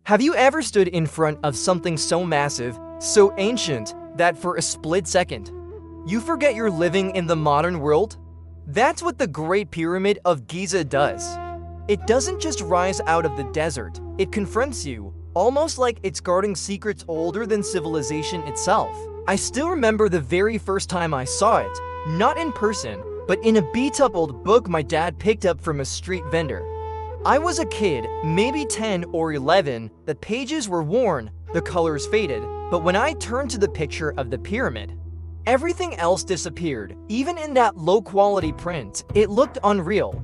Have you ever stood in front of something so massive, so ancient, that for a split second, you forget you're living in the modern world? That's what the Great Pyramid of Giza does. It doesn't just rise out of the desert, it confronts you, almost like it's guarding secrets older than civilization itself. I still remember the very first time I saw it, not in person, but in a beat-up old book my dad picked up from a street vendor. I was a kid, maybe 10 or 11, the pages were worn, the colors faded, but when I turned to the picture of the pyramid, everything else disappeared. Even in that low-quality print, it looked unreal.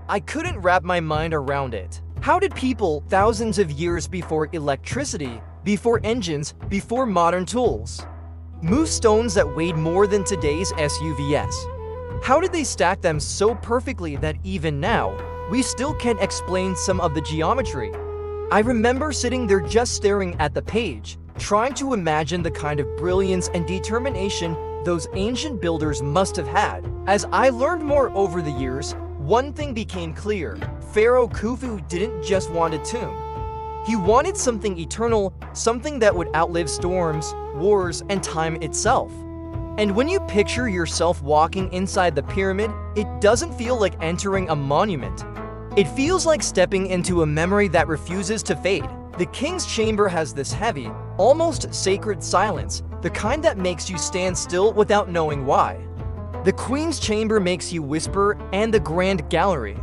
I couldn't wrap my mind around it. How did people, thousands of years before electricity, before engines, before modern tools, move stones that weighed more than today's SUVs? How did they stack them so perfectly that even now, we still can't explain some of the geometry? I remember sitting there just staring at the page, trying to imagine the kind of brilliance and determination those ancient builders must have had. As I learned more over the years, one thing became clear. Pharaoh Khufu didn't just want a tomb. He wanted something eternal, something that would outlive storms, wars, and time itself. And when you picture yourself walking inside the pyramid, it doesn't feel like entering a monument. It feels like stepping into a memory that refuses to fade. The king's chamber has this heavy, almost sacred silence, the kind that makes you stand still without knowing why. The queen's chamber makes you whisper, and the grand gallery.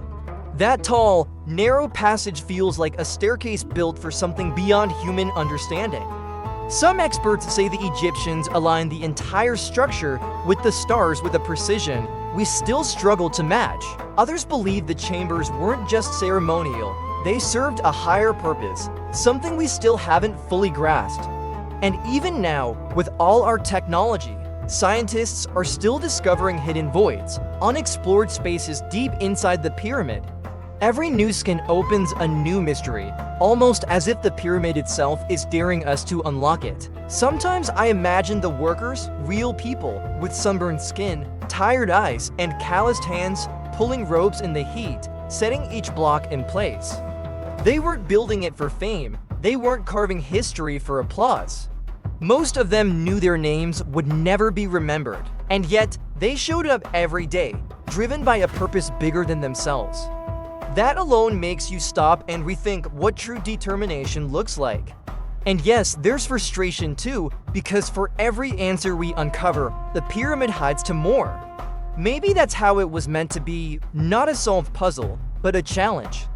That tall, narrow passage feels like a staircase built for something beyond human understanding. Some experts say the Egyptians aligned the entire structure with the stars with a precision we still struggle to match. Others believe the chambers weren't just ceremonial, they served a higher purpose, something we still haven't fully grasped. And even now, with all our technology, scientists are still discovering hidden voids, unexplored spaces deep inside the pyramid. Every new scan opens a new mystery, almost as if the pyramid itself is daring us to unlock it. Sometimes I imagine the workers, real people, with sunburned skin, tired eyes, and calloused hands, pulling ropes in the heat, setting each block in place. They weren't building it for fame, they weren't carving history for applause. Most of them knew their names would never be remembered, and yet they showed up every day, driven by a purpose bigger than themselves. That alone makes you stop and rethink what true determination looks like. And yes, there's frustration too, because for every answer we uncover, the pyramid hides to more. Maybe that's how it was meant to be, not a solved puzzle, but a challenge.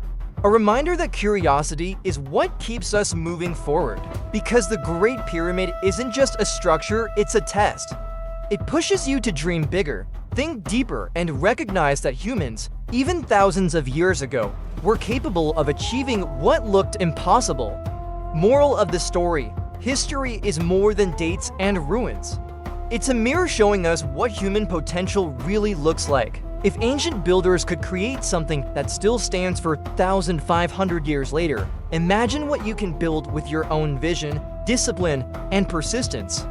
A reminder that curiosity is what keeps us moving forward. Because the Great Pyramid isn't just a structure, it's a test. It pushes you to dream bigger, think deeper, and recognize that humans, even thousands of years ago, were capable of achieving what looked impossible. Moral of the story: history is more than dates and ruins. It's a mirror showing us what human potential really looks like. If ancient builders could create something that still stands for 1,500 years later, imagine what you can build with your own vision, discipline, and persistence.